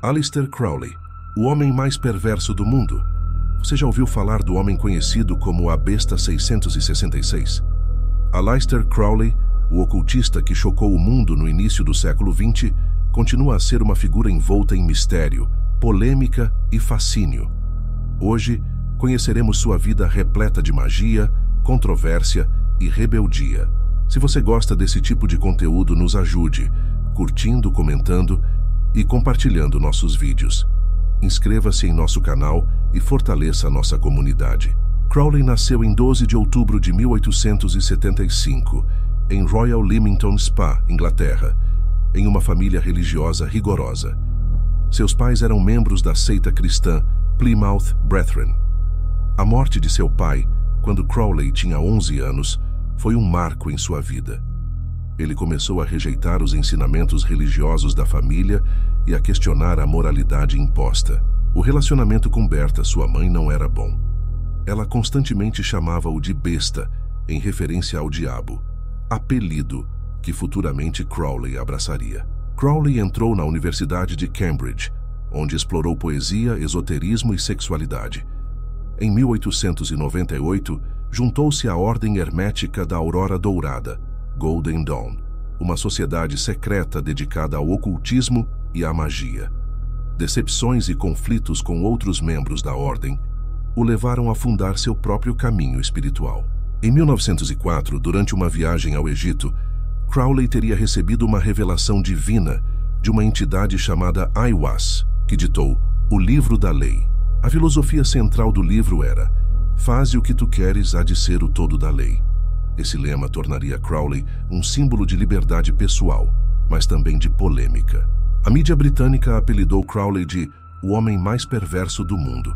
Aleister Crowley, o homem mais perverso do mundo. Você já ouviu falar do homem conhecido como a Besta 666? Aleister Crowley, o ocultista que chocou o mundo no início do século XX, continua a ser uma figura envolta em mistério, polêmica e fascínio. Hoje, conheceremos sua vida repleta de magia, controvérsia e rebeldia. Se você gosta desse tipo de conteúdo, nos ajude, curtindo, comentando e compartilhando nossos vídeos. Inscreva-se em nosso canal e fortaleça a nossa comunidade. Crowley nasceu em 12 de outubro de 1875, em Royal Leamington Spa, Inglaterra, em uma família religiosa rigorosa. Seus pais eram membros da seita cristã Plymouth Brethren. A morte de seu pai, quando Crowley tinha 11 anos, foi um marco em sua vida. Ele começou a rejeitar os ensinamentos religiosos da família e a questionar a moralidade imposta. O relacionamento com Berta, sua mãe, não era bom. Ela constantemente chamava-o de besta, em referência ao diabo, apelido que futuramente Crowley abraçaria. Crowley entrou na Universidade de Cambridge, onde explorou poesia, esoterismo e sexualidade. Em 1898, juntou-se à Ordem Hermética da Aurora Dourada, Golden Dawn, uma sociedade secreta dedicada ao ocultismo e à magia. Decepções e conflitos com outros membros da ordem o levaram a fundar seu próprio caminho espiritual. Em 1904, durante uma viagem ao Egito, Crowley teria recebido uma revelação divina de uma entidade chamada Aiwass, que ditou o Livro da Lei. A filosofia central do livro era: faze o que tu queres, há de ser o todo da lei. Esse lema tornaria Crowley um símbolo de liberdade pessoal, mas também de polêmica. A mídia britânica apelidou Crowley de o homem mais perverso do mundo,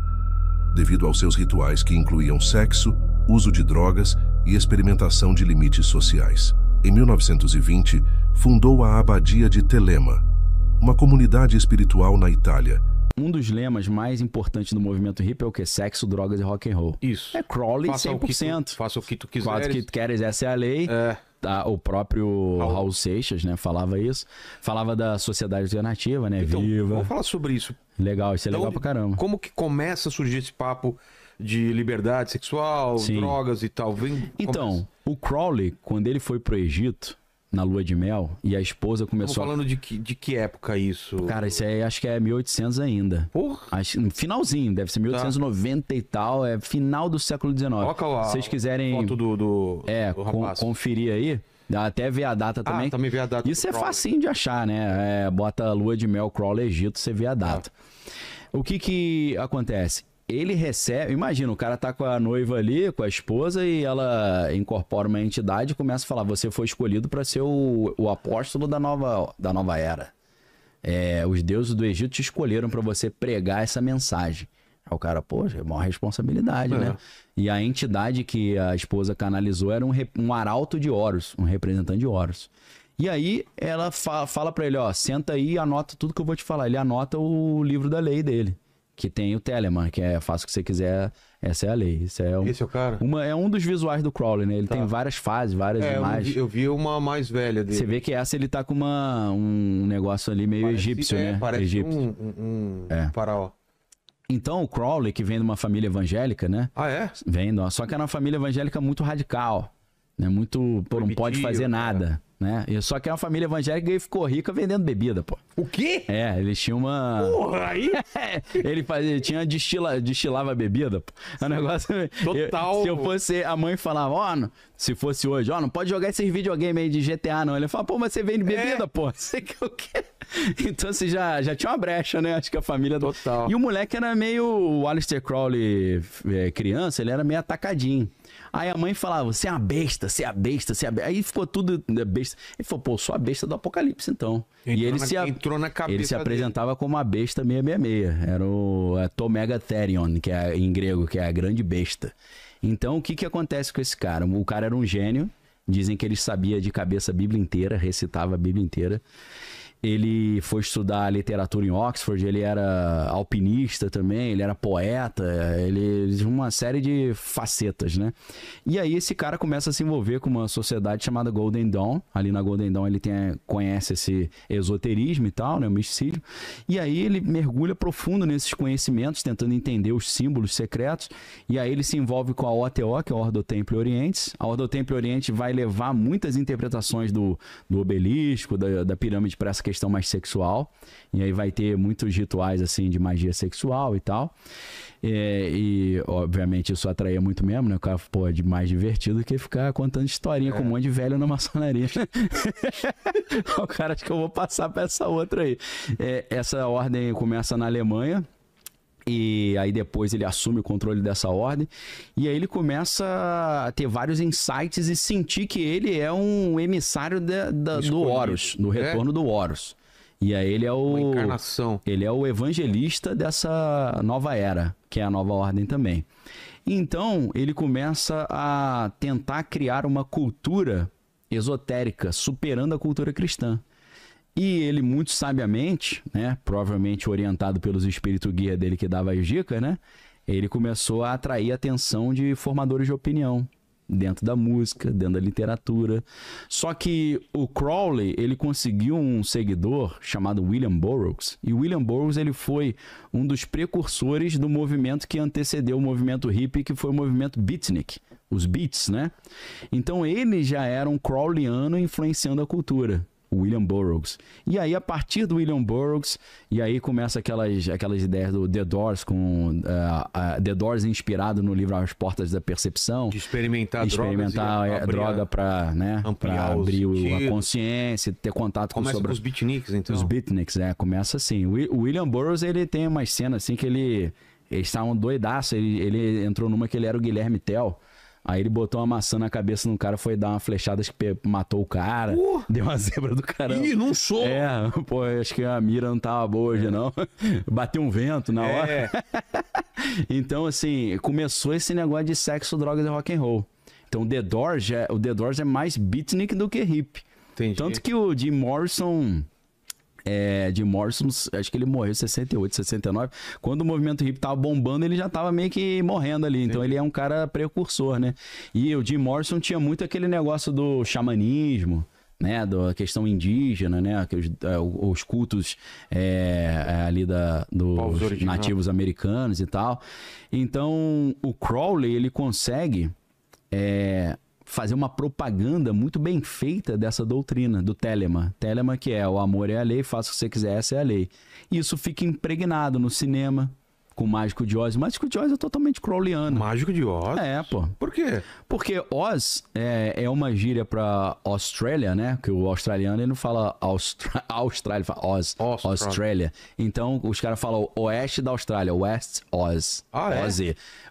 devido aos seus rituais que incluíam sexo, uso de drogas e experimentação de limites sociais. Em 1920, fundou a Abadia de Telema, uma comunidade espiritual na Itália. Um dos lemas mais importantes do movimento hippie é o que? Sexo, drogas e rock and roll. Isso. É Crowley 100%. Faça o que tu quiseres. Faça o que tu queres, essa é a lei. O próprio Raul Seixas, né, falava isso. Falava da sociedade alternativa, né? Então, Viva. vamos falar sobre isso. Legal, isso é legal pra caramba. Como que começa a surgir esse papo de liberdade sexual, drogas e tal? Então, o Crowley, quando ele foi pro Egito, na lua de mel, e a esposa começou... Estamos falando de que época isso? Cara, isso aí acho que é 1800 ainda. Porra! Finalzinho, deve ser 1890 e tal, é final do século XIX. Coloca lá. Se vocês quiserem foto do rapaz. Conferir aí, dá até ver a data também. Também vê a data. Isso é facinho de achar, né? Bota lua de mel, Crowley, Egito, você vê a data. O que acontece? Ele recebe... Imagina, o cara tá com a noiva ali, com a esposa, e ela incorpora uma entidade e começa a falar: você foi escolhido para ser o apóstolo da nova era. Os deuses do Egito te escolheram para você pregar essa mensagem. Aí o cara, poxa, é uma responsabilidade, né? E a entidade que a esposa canalizou era um arauto de Horus, um representante de Horus. E aí ela fala para ele: ó, senta aí e anota tudo que eu vou te falar. Ele anota o livro da lei dele, que tem o Telemann, que faça o que você quiser, essa é a lei. Esse é o cara? É um dos visuais do Crowley, né? Ele tem várias fases, várias imagens. Eu vi uma mais velha dele. Você vê que essa ele tá com um negócio ali meio egípcio, né? Parece egípcio. um faraó. Então o Crowley, que vem de uma família evangélica, né? Ah, é? Só que era uma família evangélica muito radical, né? Muito, não pode fazer nada. Né? Só que é uma família evangélica e ficou rica vendendo bebida, pô. O quê? Eles tinham uma... Porra, aí? Ele destilava bebida, pô. É um negócio... Total. Se eu fosse... A mãe falava, se fosse hoje, não pode jogar esses videogames aí de GTA, não. Ele fala, pô, mas você vende bebida, pô. Você quer o quê? Então você já tinha uma brecha, né? Acho que a família... Total. E o moleque era meio... O Aleister Crowley, criança, ele era meio atacadinho. Aí a mãe falava: você é uma besta, você é a besta, você é a besta. Aí ficou tudo besta. Ele falou: pô, sou a besta do Apocalipse, então. Entrou na cabeça ele se apresentava dele como a besta 666. Era o Tomegatherion, que é em grego, que é a grande besta. Então, o que acontece com esse cara? O cara era um gênio. Dizem que ele sabia de cabeça a Bíblia inteira, recitava a Bíblia inteira. Ele foi estudar literatura em Oxford, ele era alpinista também, ele era poeta, ele tinha uma série de facetas, né? E aí esse cara começa a se envolver com uma sociedade chamada Golden Dawn. Ali na Golden Dawn ele conhece esse esoterismo e tal, né? O misticismo. E aí ele mergulha profundo nesses conhecimentos, tentando entender os símbolos secretos. E aí ele se envolve com a OTO, que é a Ordo Templi Orientis. A Ordo Templi Orientis vai levar muitas interpretações do obelisco, da pirâmide para essa questão mais sexual. E aí vai ter muitos rituais assim de magia sexual e tal. E obviamente isso atraía muito mesmo, né? O cara, pô, é mais divertido que ficar contando historinha com um monte de velho na maçonaria. O cara, acho que eu vou passar pra essa outra aí. Essa ordem começa na Alemanha. E aí depois ele assume o controle dessa ordem. E aí ele começa a ter vários insights e sentir que ele é um emissário do Horus, do retorno do Horus. E aí ele é uma encarnação. Ele é o evangelista dessa nova era, que é a nova ordem também. Então ele começa a tentar criar uma cultura esotérica, superando a cultura cristã. E ele, muito sabiamente, né, provavelmente orientado pelos espíritos guia dele que dava as dicas, né, ele começou a atrair a atenção de formadores de opinião dentro da música, dentro da literatura. Só que o Crowley, ele conseguiu um seguidor chamado William Burroughs. E o William Burroughs, ele foi um dos precursores do movimento que antecedeu o movimento hippie, que foi o movimento beatnik, os beats, né? Então ele já era um Crowleyano influenciando a cultura. William Burroughs. E aí, a partir do William Burroughs, e aí começa aquelas ideias do The Doors, com The Doors inspirado no livro As Portas da Percepção. De experimentar droga para, né, abrir a consciência, ter contato começa com os beatniks, então. Os beatniks, começa assim. O William Burroughs, ele tem umas cenas assim que eles estavam doidaços. Ele entrou numa que ele era o Guilherme Tell. Aí ele botou uma maçã na cabeça do cara, foi dar uma flechada que matou o cara. Deu uma zebra do caramba. Ih, não sou! Pô, acho que a mira não tava boa hoje, não. Bateu um vento na hora. Então, assim, começou esse negócio de sexo, drogas e rock and roll. Então, o The Doors é mais beatnik do que hip. Entendi. Tanto que o Jim Morrison... Jim Morrison, acho que ele morreu em 68, 69. Quando o movimento hippie tava bombando, ele já tava meio que morrendo ali. Então ele é um cara precursor, né? E o Jim Morrison tinha muito aquele negócio do xamanismo, né? Da questão indígena, né? Os cultos ali dos nativos americanos e tal. Então o Crowley, ele consegue fazer uma propaganda muito bem feita dessa doutrina, do Telemann. Telemann, que é o amor é a lei, faça o que você quiser, essa é a lei. E isso fica impregnado no cinema, com o Mágico de Oz. O Mágico de Oz é totalmente crowleyano. Mágico de Oz? Pô. Por quê? Porque Oz é uma gíria pra Austrália, né? Que o australiano, ele não fala Austrália, ele fala Oz. Austrália. Então, os caras falam oeste da Austrália, West Oz. Oz.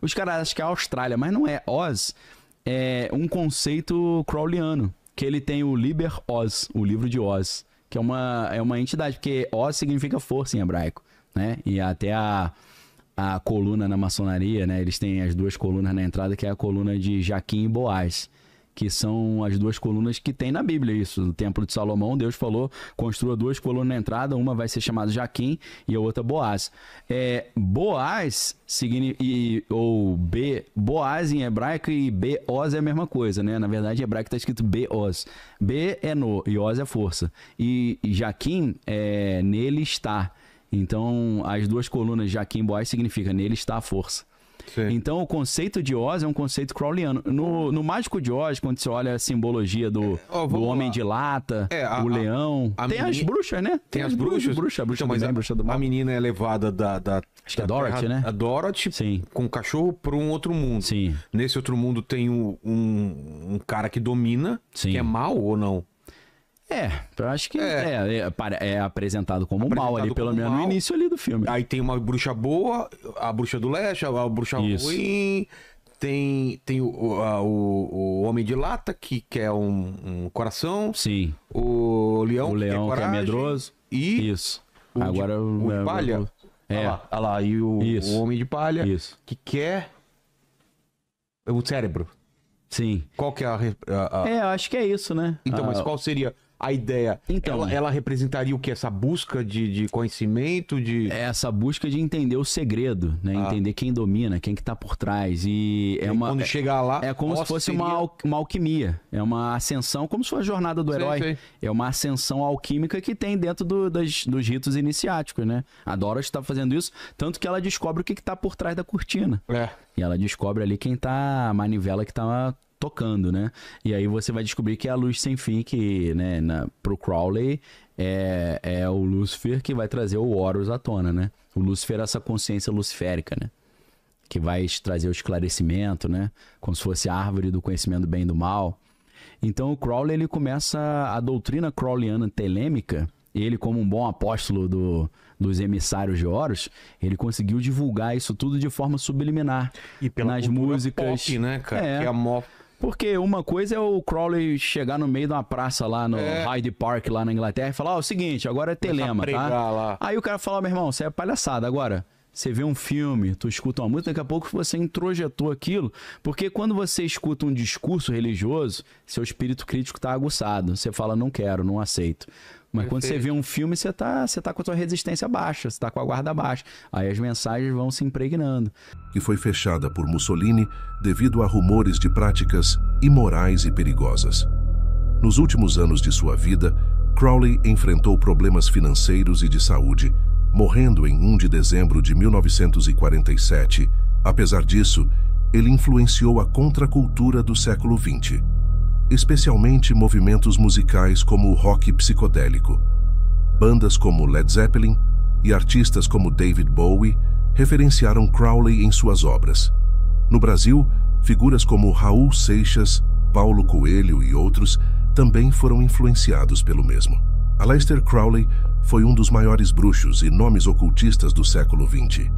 Os caras acham que é Austrália, mas não é. Oz é um conceito crowleyano, que ele tem o Liber Oz, o livro de Oz, que é uma entidade, porque Oz significa força em hebraico, né? E até a coluna na maçonaria, né? Eles têm as duas colunas na entrada, que é a coluna de Jaquim e Boaz, que são as duas colunas que tem na Bíblia, isso. No Templo de Salomão, Deus falou, construa duas colunas na entrada, uma vai ser chamada Jaquim e a outra Boaz. Boaz Boaz em hebraico e B-Oz é a mesma coisa, né? Na verdade, em hebraico está escrito B-Oz. B é no e Oz é força. E Jaquim é nele está. Então, as duas colunas Jaquim e Boaz significa nele está a força. Sim. Então, o conceito de Oz é um conceito crowleyano. No Mágico de Oz, quando você olha a simbologia do Homem de Lata, o leão... Tem as bruxas, né? Tem as bruxas? A bruxa do mal. A menina é levada da acho que é Dorothy, né? A Dorothy, sim, com o cachorro para um outro mundo. Sim. Nesse outro mundo tem um cara que domina, sim, que é mau ou não? Eu acho que é apresentado como mal ali, pelo menos no início ali do filme. Aí tem uma bruxa boa, a bruxa do leste, a bruxa ruim, tem o Homem de Lata, que quer um coração. Sim. O leão que é medroso. E isso. Agora o de palha. Olha lá, e o Homem de Palha, que quer o cérebro. Sim. Qual que é eu acho que é isso, né? Então, mas qual seria a ideia, então, ela representaria o que? Essa busca de conhecimento, de... Essa busca de entender o segredo, né? Entender quem domina, quem que tá por trás. E quando chegar lá... É como se fosse uma alquimia. É uma ascensão, como se fosse a jornada do herói. Sei. É uma ascensão alquímica que tem dentro dos ritos iniciáticos, né? A Dorothy tá fazendo isso, tanto que ela descobre o que tá por trás da cortina. E ela descobre ali quem tá... a manivela que tá tocando, né? E aí você vai descobrir que é a luz sem fim, que, né, pro Crowley é o Lúcifer que vai trazer o Horus à tona, né? O Lúcifer é essa consciência luciférica, né? Que vai trazer o esclarecimento, né? Como se fosse a árvore do conhecimento do bem e do mal. Então o Crowley, ele começa a doutrina crowleyana telêmica. Ele, como um bom apóstolo dos emissários de Horus, ele conseguiu divulgar isso tudo de forma subliminar. E nas músicas, pop, né, cara? Que é a mó... Porque uma coisa é o Crowley chegar no meio de uma praça lá no Hyde Park, lá na Inglaterra, e falar, o seguinte, agora é telema, tá? Lá. Aí o cara fala, meu irmão, isso é palhaçada. Agora, você vê um filme, tu escuta uma música, daqui a pouco você introjetou aquilo, porque quando você escuta um discurso religioso, seu espírito crítico tá aguçado. Você fala, não quero, não aceito. Mas quando você vê um filme, você tá com a sua resistência baixa, você tá com a guarda baixa. Aí as mensagens vão se impregnando. Que foi fechada por Mussolini devido a rumores de práticas imorais e perigosas. Nos últimos anos de sua vida, Crowley enfrentou problemas financeiros e de saúde, morrendo em 1 de dezembro de 1947. Apesar disso, ele influenciou a contracultura do século XX. Especialmente movimentos musicais como o rock psicodélico. Bandas como Led Zeppelin e artistas como David Bowie referenciaram Crowley em suas obras. No Brasil, figuras como Raul Seixas, Paulo Coelho e outros também foram influenciados pelo mesmo. Aleister Crowley foi um dos maiores bruxos e nomes ocultistas do século XX.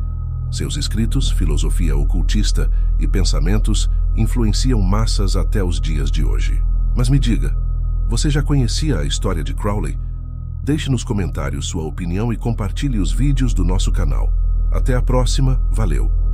Seus escritos, filosofia ocultista e pensamentos influenciam massas até os dias de hoje. Mas me diga, você já conhecia a história de Crowley? Deixe nos comentários sua opinião e compartilhe os vídeos do nosso canal. Até a próxima, valeu!